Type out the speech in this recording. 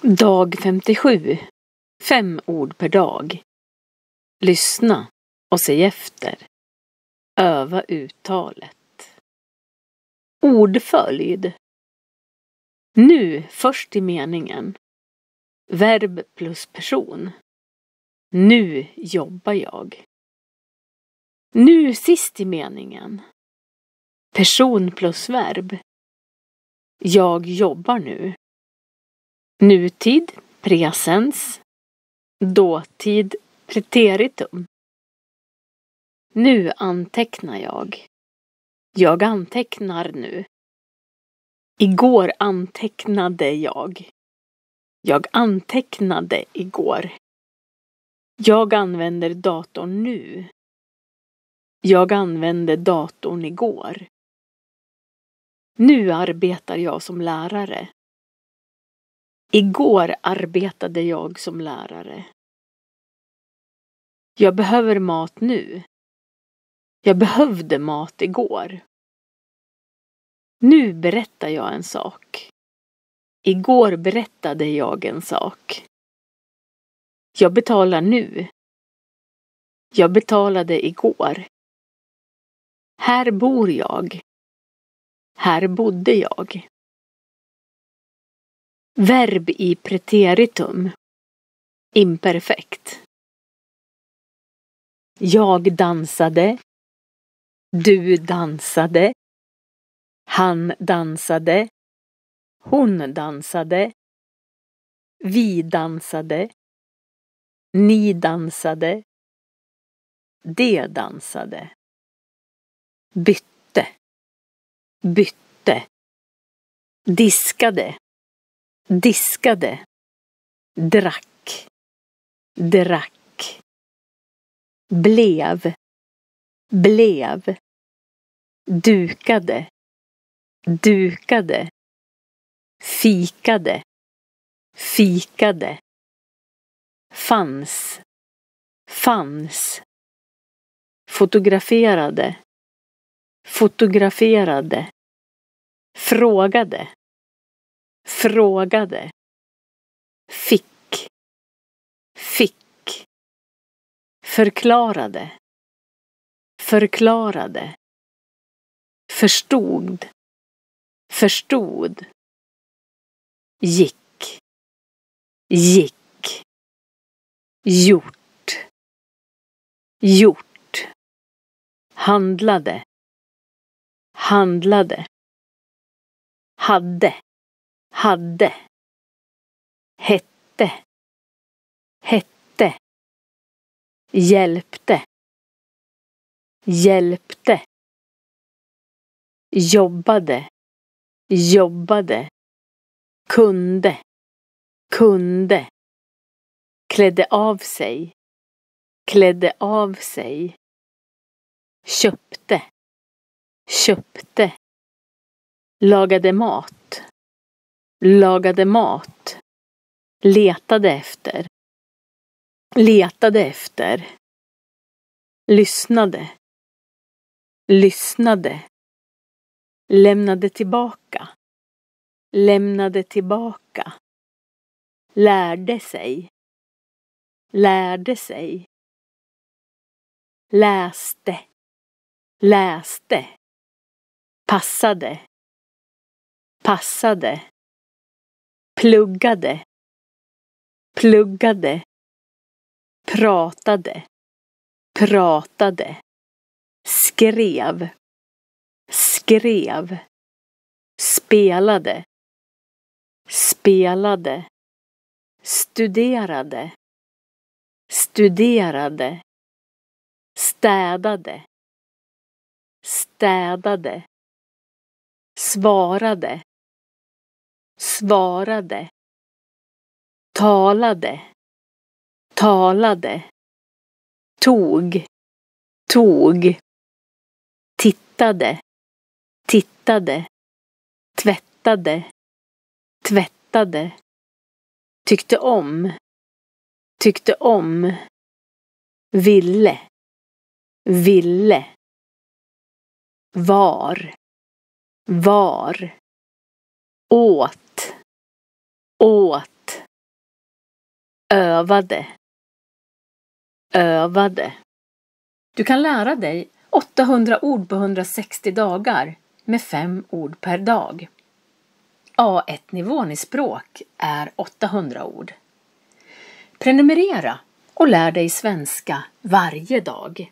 Dag 57. 5 ord per dag. Lyssna och se efter. Öva uttalet. Ordföljd. Nu först i meningen. Verb plus person. Nu jobbar jag. Nu sist i meningen. Person plus verb. Jag jobbar nu. Nutid, presens. Dåtid, preteritum. Nu antecknar jag. Jag antecknar nu. Igår antecknade jag. Jag antecknade igår. Jag använder datorn nu. Jag använde datorn igår. Nu arbetar jag som lärare. Igår arbetade jag som lärare. Jag behöver mat nu. Jag behövde mat igår. Nu berättar jag en sak. Igår berättade jag en sak. Jag betalar nu. Jag betalade igår. Här bor jag. Här bodde jag. Verb i preteritum. Imperfekt. Jag dansade. Du dansade. Han dansade. Hon dansade. Vi dansade. Ni dansade. De dansade. Bytte. Bytte. Diskade. Diskade. Drack. Drack. Blev. Blev. Dukade. Dukade. Fikade. Fikade. Fanns. Fanns. Fotograferade. Fotograferade. Frågade. Frågade. Fick. Fick. Förklarade. Förklarade. Förstod. Förstod. Gick. Gick. Gjort. Gjort. Handlade. Handlade. Hade. Hade. Hette. Hette. Hjälpte. Hjälpte. Jobbade. Jobbade. Kunde. Kunde. Klädde av sig. Klädde av sig. Köpte. Köpte. Lagade mat. Lagade mat. Letade efter. Letade efter. Lyssnade. Lyssnade. Lämnade tillbaka. Lämnade tillbaka. Lärde sig. Lärde sig. Läste. Läste. Passade. Passade. Pluggade. Pluggade. Pratade. Pratade. Skrev. Skrev. Spelade. Spelade. Studerade. Studerade. Städade. Städade. Svarade. Svarade. Talade. Talade. Tog. Tog. Tittade. Tittade. Tvättade. Tvättade. Tyckte om. Tyckte om. Ville. Ville. Var. Var. Åt. Åt. övade, övade. Du kan lära dig 800 ord på 160 dagar med 5 ord per dag. A1-nivån i språk är 800 ord. Prenumerera och lär dig svenska varje dag.